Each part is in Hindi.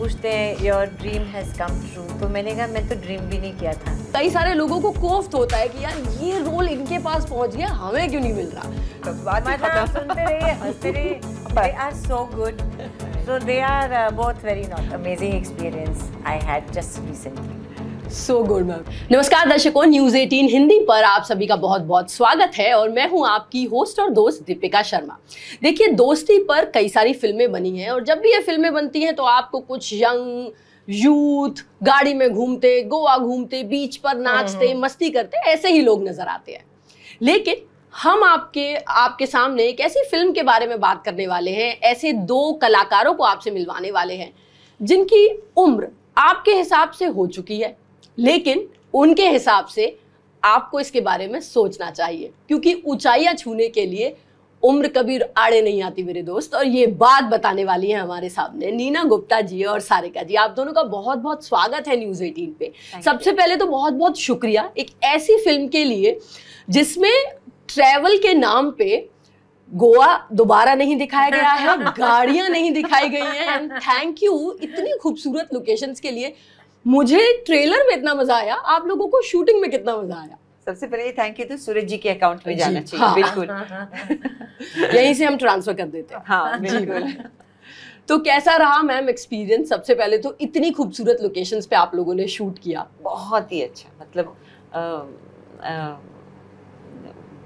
पूछते हैं your dream has come true, तो मैंने कहा मैं तो ड्रीम भी नहीं किया था। कई सारे लोगों को कोफ्त होता है कि यार ये रोल इनके पास पहुंच गया, हमें क्यों नहीं मिल रहा। तो बात सुनते रहिए, हंसते रहिए। They are so good. So they are both very amazing experience I had just recently. So good ma'am. नमस्कार दर्शकों, न्यूज़ 18 हिंदी पर आप सभी का बहुत बहुत स्वागत है और मैं हूं आपकी होस्ट और दोस्त दीपिका शर्मा। देखिए, दोस्ती पर कई सारी फिल्में बनी हैं और जब भी ये फिल्में बनती हैं तो आपको कुछ यंग यूथ गाड़ी में घूमते, गोवा घूमते, बीच पर नाचते, मस्ती करते ऐसे ही लोग नजर आते हैं। लेकिन हम आपके सामने एक ऐसी फिल्म के बारे में बात करने वाले हैं, ऐसे दो कलाकारों को आपसे मिलवाने वाले हैं जिनकी उम्र आपके हिसाब से हो चुकी है, लेकिन उनके हिसाब से आपको इसके बारे में सोचना चाहिए, क्योंकि ऊंचाइयां छूने के लिए उम्र कभी आड़े नहीं आती मेरे दोस्त। और ये बात बताने वाली है हमारे सामने नीना गुप्ता जी और सारिका जी। आप दोनों का बहुत बहुत स्वागत है न्यूज़ 18 पे। सबसे पहले तो बहुत बहुत शुक्रिया एक ऐसी फिल्म के लिए जिसमें ट्रैवल के नाम पे गोवा दोबारा नहीं दिखाया गया है, गाड़ियां नहीं दिखाई गई हैं। एंड थैंक यू इतनी खूबसूरत लोकेशंस के लिए। मुझे ट्रेलर में इतना मजा आया, आप लोगों को शूटिंग में कितना मजा आया? सबसे पहले थैंक यू तो सूरज जी के अकाउंट में जाना चाहिए। हाँ, बिल्कुल यहीं से हम ट्रांसफर कर देते हैं। हाँ बिल्कुल। तो कैसा रहा मैम एक्सपीरियंस? सबसे पहले तो इतनी खूबसूरत लोकेशंस पे आप लोगों ने शूट किया। बहुत ही अच्छा, मतलब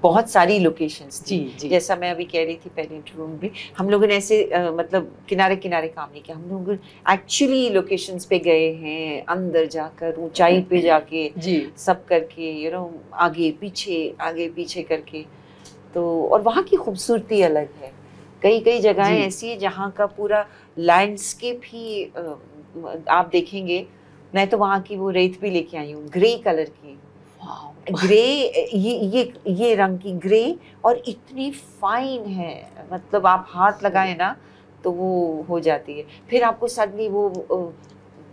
बहुत सारी लोकेशंस थी। जी। जैसा मैं अभी कह रही थी पेरेंट रूम भी हम लोगों ने ऐसे मतलब किनारे किनारे काम नहीं किया। हम लोग एक्चुअली लोकेशंस पे गए हैं, अंदर जाकर ऊंचाई पे जाके जी सब करके आगे पीछे करके। तो और वहाँ की खूबसूरती अलग है। कई जगहें ऐसी है जहाँ का पूरा लैंडस्केप ही आप देखेंगे। मैं तो वहाँ की वो रेत भी लेके आई हूँ, ग्रे कलर की, ग्रे, ये रंग की ग्रे, और इतनी फाइन है, मतलब आप हाथ लगाए ना तो वो हो जाती है। फिर आपको सडनली वो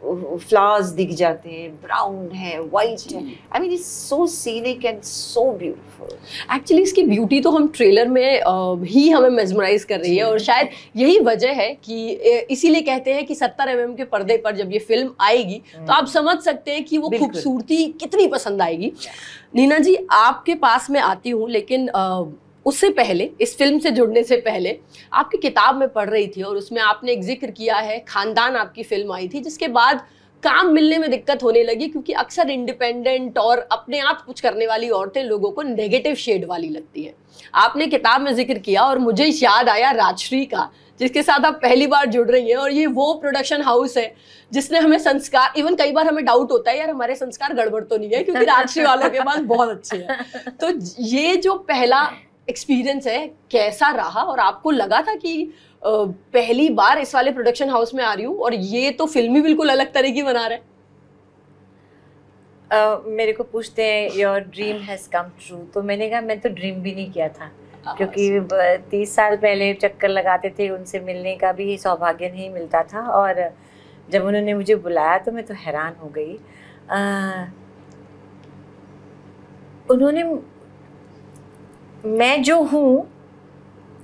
फ्लावर्स दिख जाते हैं, ब्राउन है, वाइट है। I mean it's so scenic and so beautiful. Actually इसकी ब्यूटी तो हम ट्रेलर में ही हमें मेस्मराइज कर रही है और शायद यही वजह है कि इसीलिए कहते हैं कि 70 mm के पर्दे पर जब ये फिल्म आएगी तो आप समझ सकते हैं कि वो खूबसूरती कितनी पसंद आएगी। नीना जी, आपके पास में आती हूँ, लेकिन उससे पहले, इस फिल्म से जुड़ने से पहले आपकी किताब में पढ़ रही थी और उसमें आपने एक जिक्र किया है, खानदान आपकी फिल्म आई थी जिसके बाद काम मिलने में दिक्कत होने लगी, क्योंकि अक्सर इंडिपेंडेंट और अपने आप कुछ करने वाली औरतें लोगों को नेगेटिव शेड वाली लगती हैं। आपने किताब में जिक्र किया और मुझे याद आया राजश्री का, जिसके साथ आप पहली बार जुड़ रही हैं। और ये वो प्रोडक्शन हाउस है जिसने हमें संस्कार, इवन कई बार हमें डाउट होता है यार हमारे संस्कार गड़बड़ तो नहीं है, क्योंकि राजश्री वालों के पास बहुत अच्छे हैं। तो ये जो पहला एक्सपीरियंस है कैसा रहा, और आपको लगा था कि पहली बार इस वाले प्रोडक्शन हाउस में आ रही हूँ और ये तो फिल्म ही बिल्कुल अलग तरह की बना रहे हैं? मेरे को पूछते हैं your dream has come true, तो मैंने कहा मैं तो ड्रीम भी नहीं किया था, क्योंकि 30 साल पहले चक्कर लगाते थे, उनसे मिलने का भी सौभाग्य नहीं मिलता था। और जब उन्होंने मुझे बुलाया तो मैं तो हैरान हो गई। उन्होंने, मैं जो हूँ,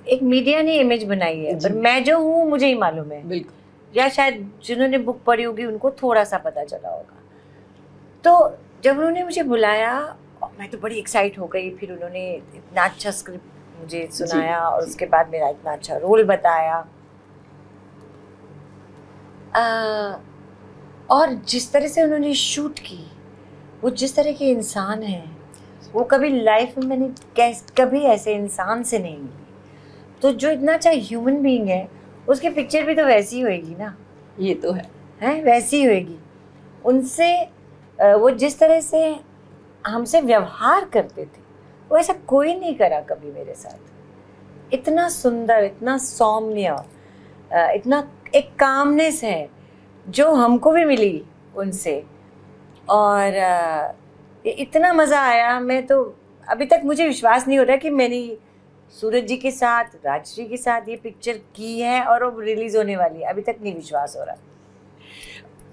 एक मीडिया ने इमेज बनाई है, पर मैं जो हूँ मुझे ही मालूम है। बिल्कुल। या शायद जिन्होंने बुक पढ़ी होगी उनको थोड़ा सा पता चला होगा। तो जब उन्होंने मुझे बुलाया मैं तो बड़ी एक्साइट हो गई। फिर उन्होंने इतना अच्छा स्क्रिप्ट मुझे सुनाया और उसके बाद मेरा इतना अच्छा रोल बताया। और जिस तरह से उन्होंने शूट की, वो जिस तरह के इंसान हैं, वो कभी लाइफ में मैंने कभी ऐसे इंसान से नहीं मिली। तो जो इतना अच्छा ह्यूमन बीइंग है, उसकी पिक्चर भी तो वैसी होएगी ना। ये तो है वैसी होएगी। उनसे वो जिस तरह से हमसे व्यवहार करते थे, वो ऐसा कोई नहीं करा कभी मेरे साथ। इतना सुंदर, इतना सौम्य, इतना एक कामनेस है जो हमको भी मिली उनसे। और इतना मज़ा आया। मैं तो अभी तक मुझे विश्वास नहीं हो रहा कि मैंने सूरज जी के साथ, राजश्री के साथ ये पिक्चर की है और वो रिलीज होने वाली है। अभी तक नहीं विश्वास हो रहा।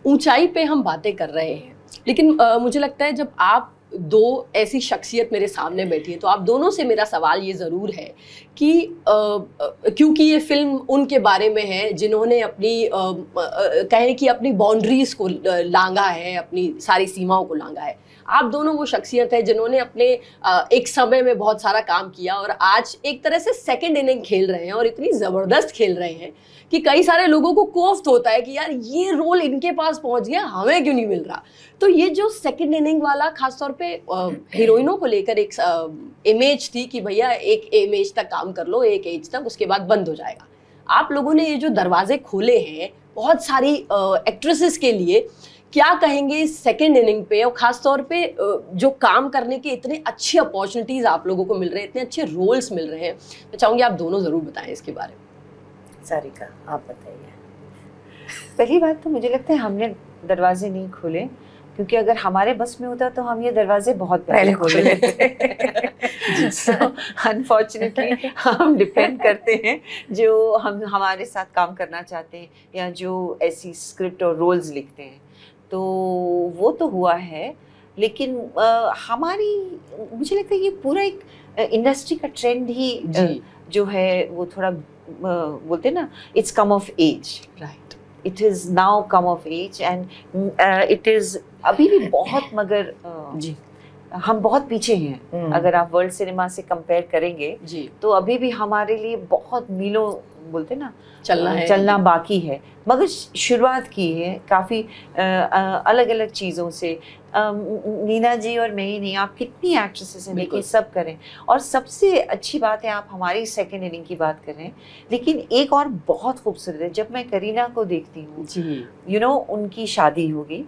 ऊंचाई पे हम बातें कर रहे हैं, लेकिन मुझे लगता है जब आप दो ऐसी शख्सियत मेरे सामने बैठी है, तो आप दोनों से मेरा सवाल ये ज़रूर है कि क्योंकि ये फिल्म उनके बारे में है जिन्होंने अपनी कहें कि अपनी बाउंड्रीज़ को लांघा है, अपनी सारी सीमाओं को लांघा है। आप दोनों वो शख्सियत है जिन्होंने अपने एक समय में बहुत सारा काम किया और आज एक तरह से सेकंड इनिंग खेल रहे हैं और इतनी ज़बरदस्त खेल रहे हैं कि कई सारे लोगों को कोफ्त होता है कि यार ये रोल इनके पास पहुंच गया, हमें क्यों नहीं मिल रहा। तो ये जो सेकंड इनिंग वाला खासतौर पे हीरोइनों को लेकर एक इमेज थी कि भैया एक इमेज तक काम कर लो, एक एज तक, उसके बाद बंद हो जाएगा। आप लोगों ने ये जो दरवाजे खोले हैं बहुत सारी एक्ट्रेसेस के लिए, क्या कहेंगे इस सेकेंड इनिंग पे, और खास तौर पे जो काम करने के इतने अच्छी अपॉर्चुनिटीज आप लोगों को मिल रहे हैं, इतने अच्छे रोल्स मिल रहे हैं, मैं चाहूंगी आप दोनों जरूर बताएं इसके बारे में। सारिका आप बताइए। पहली बात तो मुझे लगता है हमने दरवाजे नहीं खोले, क्योंकि अगर हमारे बस में होता तो हम ये दरवाजे बहुत पहले खोल लेते। अनफॉर्चुनेटली हम डिपेंड करते हैं जो हम हमारे साथ काम करना चाहते हैं या जो ऐसी स्क्रिप्ट और रोल्स लिखते हैं, तो वो तो हुआ है। लेकिन हमारी मुझे लगता है ये पूरा एक इंडस्ट्री का ट्रेंड ही जो है वो थोड़ा बोलते हैं ना, it's come of age, right, it is now come of age and it is अभी भी बहुत, मगर जी हम बहुत पीछे हैं। अगर आप वर्ल्ड सिनेमा से कंपेयर करेंगे जी, तो अभी भी हमारे लिए बहुत मीलों बोलते ना चलना बाकी है, मगर शुरुआत की है काफ़ी अलग अलग चीज़ों से। नीना जी और मैं ही नहीं, आप कितनी एक्ट्रेसेस हैं, लेकिन सब करें। और सबसे अच्छी बात है आप हमारी सेकेंड इनिंग की बात कर रहे हैं, लेकिन एक और बहुत खूबसूरत है, जब मैं करीना को देखती हूँ, यू नो, उनकी शादी होगी,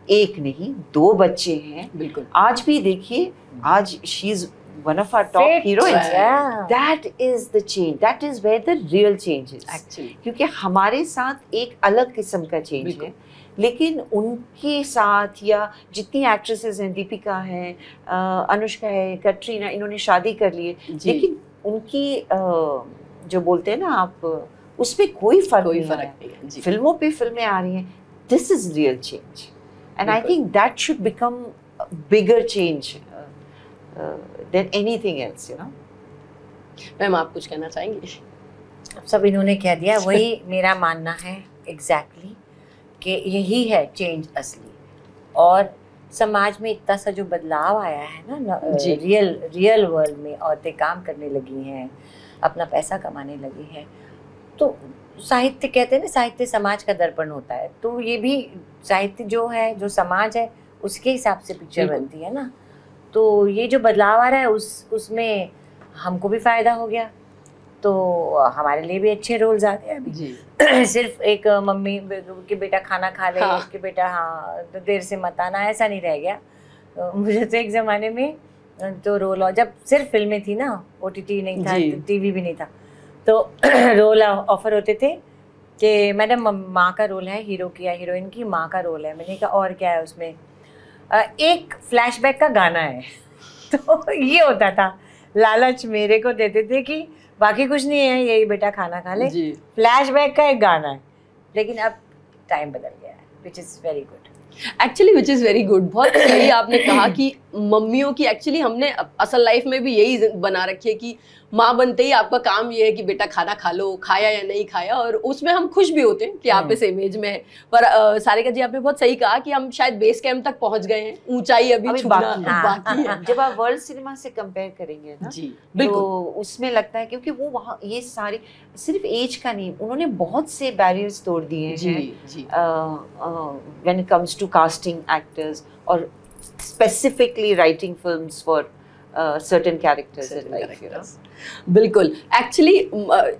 एक नहीं 2 बच्चे हैं, बिल्कुल आज भी देखिए, आज she is one of our top heroines. Yeah. That is the change. That is where the real change is. Actually. क्योंकि हमारे साथ एक अलग किस्म का चेंज है, लेकिन उनके साथ या जितनी एक्ट्रेसेस हैं, दीपिका है, अनुष्का है, कटरीना, इन्होंने शादी कर ली है, लेकिन उनकी जो बोलते हैं ना आप, उसमें कोई फर्क नहीं है। फिल्मों पे फिल्में आ रही हैं, this is real change and I think that should become bigger change than anything else, you know. Ma'am आप कुछ कहना चाहेंगी? सब इन्होंने कह दिया, वही मेरा मानना है एग्जैक्टली कि यही है चेंज असली। और समाज में इतना सा जो बदलाव आया है ना, रियल वर्ल्ड में औरतें काम करने लगी हैं, अपना पैसा कमाने लगी हैं, तो साहित्य कहते हैं ना, साहित्य समाज का दर्पण होता है, तो ये भी साहित्य जो है, जो समाज है, उसके हिसाब से पिक्चर बनती है ना। तो ये जो बदलाव आ रहा है उसमें हमको भी फ़ायदा हो गया, तो हमारे लिए भी अच्छे रोल्स आ गए अभी। सिर्फ एक मम्मी कि बेटा खाना खा ले, कि बेटा हाँ तो देर से मत आना, ऐसा नहीं रह गया। मुझे तो एक ज़माने में तो रोल, और जब सिर्फ फिल्में थी ना, OTT नहीं था, TV भी नहीं था, तो रोल ऑफर होते थे कि मैडम माँ का रोल है, हीरो की या हीरोइन की माँ का रोल है। मैंने कहा और क्या है उसमें? एक फ्लैशबैक का गाना है। तो ये होता था, लालच मेरे को देते थे कि बाकी कुछ नहीं है, यही बेटा खाना खा ले, फ्लैशबैक का एक गाना है। लेकिन अब टाइम बदल गया है, which is very good actually, which is very good. बहुत सही आपने कहा कि मम्मियों की एक्चुअली हमने असल लाइफ में भी यही बना रखी है कि माँ बनते ही आपका काम ये है कि बेटा खाना खा लो, खाया या नहीं खाया, और उसमें हम खुश भी होते हैं कि आप इस इमेज में हैं। पर सारिका जी आपने बहुत सही कहा कि हम शायद बेस कैंप तक पहुंच गए हैं, ऊंचाई अभी छूना बाकी है। जब आप वर्ल्ड सिनेमा से कंपेयर करेंगे ना जी, तो उसमें लगता है, क्योंकि वो वहाँ ये सारे सिर्फ एज का नहीं, उन्होंने बहुत से बैरियर्स तोड़ दिए हैं when it comes to casting actors और specifically writing films for certain characters in life, you know. बिल्कुल, एक्चुअली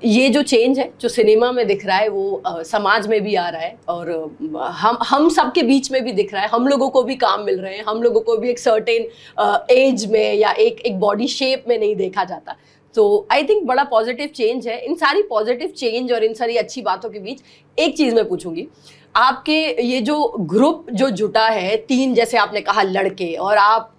ये जो चेंज है जो सिनेमा में दिख रहा है वो समाज में भी आ रहा है, और हम सब के बीच में भी दिख रहा है। हम लोगों को भी काम मिल रहे हैं, हम लोगों को भी एक सर्टेन एज में या एक बॉडी शेप में नहीं देखा जाता। तो आई थिंक बड़ा पॉजिटिव चेंज है। इन सारी पॉजिटिव चेंज और इन सारी अच्छी बातों के बीच एक चीज़ मैं पूछूंगी, आपके ये जो ग्रुप जो जुटा है, 3 जैसे आपने कहा लड़के और आप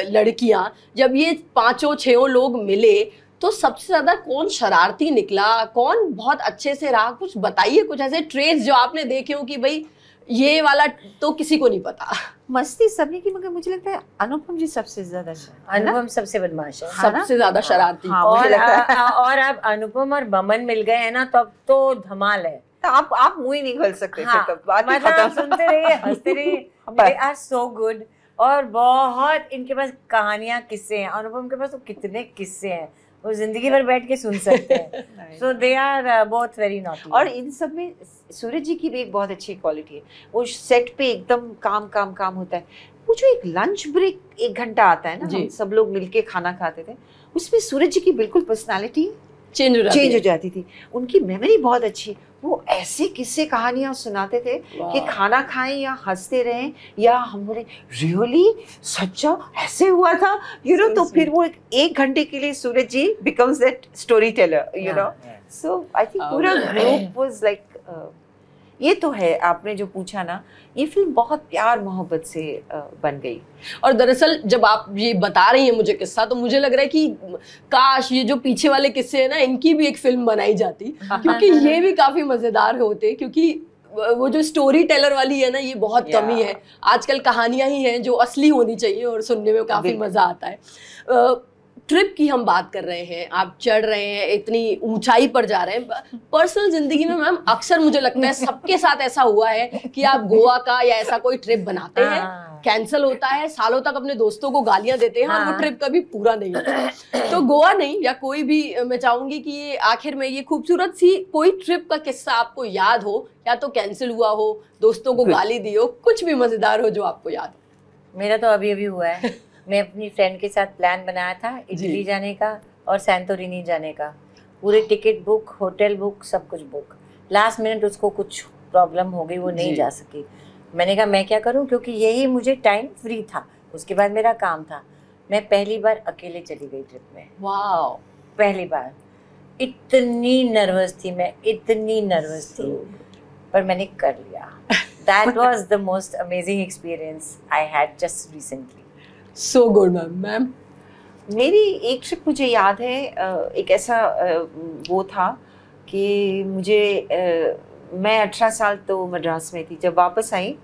लड़कियां, जब ये 5-6 लोग मिले तो सबसे ज़्यादा कौन शरारती निकला, कौन बहुत अच्छे से रहा? कुछ बताइए, कुछ ऐसे ट्रेड्स जो आपने देखे हो कि भाई ये वाला तो किसी को नहीं पता। मस्ती सबने की, मगर मुझे लगता है अनुपम जी सबसे ज्यादा अनुपम सबसे बदमाश है, सबसे ज्यादा शरारती। और अब अनुपम और बमन मिल गए हैं ना, तो अब तो धमाल है। तो आप मुंह ही नहीं खोल सकते। हाँ, मतलब सुनते रहिए, हंसते रहिए। They are so good। और बहुत इनके पास कहानियां, किस्से हैं। अनुपम के पास तो कितने किस्से हैं, वो जिंदगी भर बैठ के सुन सकते हैं। So they are both very naughty। और इन सब में सूरज जी की भी एक बहुत अच्छी क्वालिटी है, वो सेट पे एकदम काम होता है। वो जो एक लंच ब्रेक 1 घंटा आता है ना, हम सब लोग मिलके खाना खाते थे, उसमें सूरज जी की बिल्कुल पर्सनालिटी चेंज हो जाती थी। उनकी मेमोरी बहुत अच्छी, वो ऐसे किस्से कहानियां सुनाते थे कि खाना खाएं या हंसते रहें, या हम बोले रियली सच्चा ऐसे हुआ था, यू नो। तो फिर वो 1 घंटे के लिए Suraj ji becomes that story teller, you know. So I think पूरा ग्रुप वाज लाइक, ये तो है। आपने जो पूछा ना, ये फिल्म बहुत प्यार मोहब्बत से बन गई। और दरअसल जब आप ये बता रही हैं मुझे किस्सा, तो मुझे लग रहा है कि काश ये जो पीछे वाले किस्से हैं ना, इनकी भी एक फिल्म बनाई जाती, क्योंकि ये भी काफी मजेदार होते। क्योंकि वो जो स्टोरी टेलर वाली है ना, ये बहुत कमी है। आजकल कहानियां ही हैं जो असली होनी चाहिए, और सुनने में काफी मजा आता है। ट्रिप की हम बात कर रहे हैं, आप चढ़ रहे हैं, इतनी ऊंचाई पर जा रहे हैं। पर्सनल जिंदगी में मैम अक्सर मुझे लगता है सबके साथ ऐसा हुआ है कि आप गोवा का या ऐसा कोई ट्रिप बनाते हैं, कैंसिल होता है, सालों तक अपने दोस्तों को गालियां देते हैं, और वो ट्रिप कभी पूरा नहीं होता। तो गोवा नहीं, या कोई भी, मैं चाहूंगी कि ये आखिर में ये खूबसूरत सी कोई ट्रिप का किस्सा आपको याद हो, या तो कैंसिल हुआ हो, दोस्तों को गाली दी हो, कुछ भी मजेदार हो जो आपको याद हो। मेरा तो अभी हुआ है। मैं अपनी फ्रेंड के साथ प्लान बनाया था इटली जाने का और सैंटोरिनी जाने का, पूरे टिकट बुक, होटल बुक, सब कुछ बुक। लास्ट मिनट उसको कुछ प्रॉब्लम हो गई, वो नहीं जा सकी। मैंने कहा मैं क्या करूं, क्योंकि यही मुझे टाइम फ्री था, उसके बाद मेरा काम था। मैं पहली बार अकेले चली गई ट्रिप में। वाह, पहली बार। इतनी नर्वस थी मैं, इतनी नर्वस थी, पर मैंने कर लिया। That was the most amazing experience I had just recently। So good ma'am. मेरी एक ट्रिप मुझे याद है, एक ऐसा वो था कि मुझे मैं 18 साल तो मद्रास में थी। जब वापस आई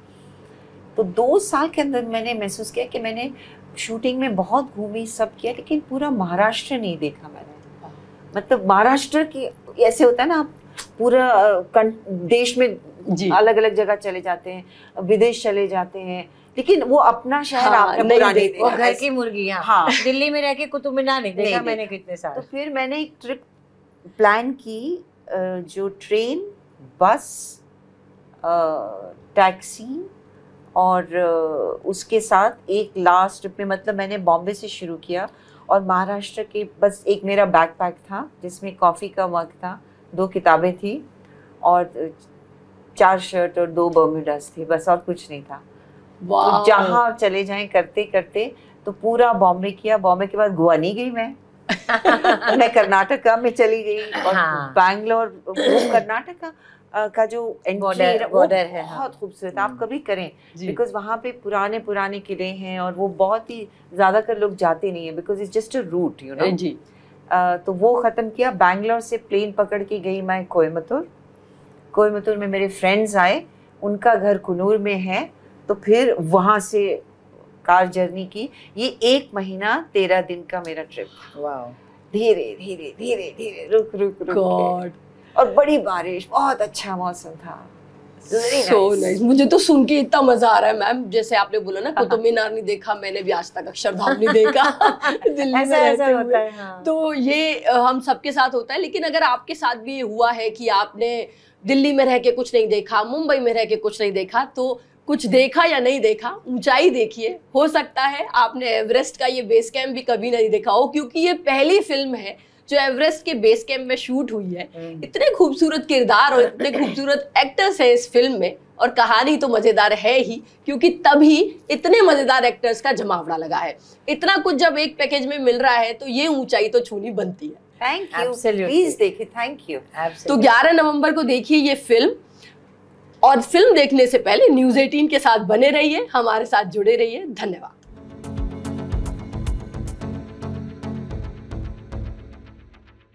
तो 2 साल के अंदर मैंने महसूस किया कि मैंने शूटिंग में बहुत घूमी, सब किया, लेकिन पूरा महाराष्ट्र नहीं देखा मैंने। मतलब महाराष्ट्र की ऐसे होता है ना, आप पूरा देश में अलग अलग जगह चले जाते हैं, विदेश चले जाते हैं, लेकिन वो अपना शहर आपने पूरा नहीं देखा। घर की मुर्गियाँ। हाँ, दिल्ली में रह के कुतुब मीनार नहीं देखा मैंने कितने साल। तो फिर मैंने एक ट्रिप प्लान की, जो ट्रेन, बस, टैक्सी और उसके साथ एक लास्ट ट्रिप में, मतलब मैंने बॉम्बे से शुरू किया और महाराष्ट्र के, बस एक मेरा बैकपैक था जिसमें कॉफ़ी का मग था, 2 किताबें थी और 4 शर्ट और 2 बर्म्यूडास थी, बस और कुछ नहीं था। तो जहाँ चले जाएं करते करते तो पूरा बॉम्बे किया। बॉम्बे के बाद गोवा नहीं गई मैं मैं कर्नाटका में चली गई, और बैंगलोर, वो कर्नाटका का जो बॉर्डर है बहुत खूबसूरत, आप कभी करें, बिकॉज वहाँ पे पुराने किले हैं, और वो बहुत ही ज्यादा कर लोग जाते नहीं है, because it's just a route, you know. तो वो ख़त्म किया। बैंगलोर से प्लेन पकड़ के गई मैं कोयम्बतूर में मेरे फ्रेंड्स आए, उनका घर कुनूर में है, तो फिर वहाँ से कार जर्नी की। ये 1 महीना 13 दिन का मेरा ट्रिप। वाह। धीरे धीरे रुक और बड़ी बारिश, बहुत अच्छा मौसम था। So nice। मुझे तो सुन के इतना मजा आ रहा है मैम। जैसे आपने बोला ना कुतुब मीनार नहीं देखा, मैंने भी आज तक अक्षरधाम नहीं देखा दिल्ली में रहते हुए। हाँ। तो ये हम सबके साथ होता है, लेकिन अगर आपके साथ भी ये हुआ है कि आपने दिल्ली में रह के कुछ नहीं देखा, मुंबई में रह के कुछ नहीं देखा, तो कुछ देखा या नहीं देखा, ऊंचाई देखिए। हो सकता है आपने एवरेस्ट का ये बेस कैंप भी कभी नहीं देखा हो, क्योंकि ये पहली फिल्म है जो एवरेस्ट के बेस कैंप में शूट हुई है। इतने खूबसूरत किरदार और इतने खूबसूरत एक्टर्स हैं इस फिल्म में, और कहानी तो मजेदार है ही, क्योंकि तभी इतने मजेदार एक्टर्स का जमावड़ा लगा है। इतना कुछ जब एक पैकेज में मिल रहा है तो ये ऊंचाई तो छूनी बनती है। थैंक यू, प्लीज देखिए। Thank you. तो 11 नवंबर को देखिए ये फिल्म, और फिल्म देखने से पहले न्यूज़ 18 के साथ बने रहिए, हमारे साथ जुड़े रहिए। धन्यवाद।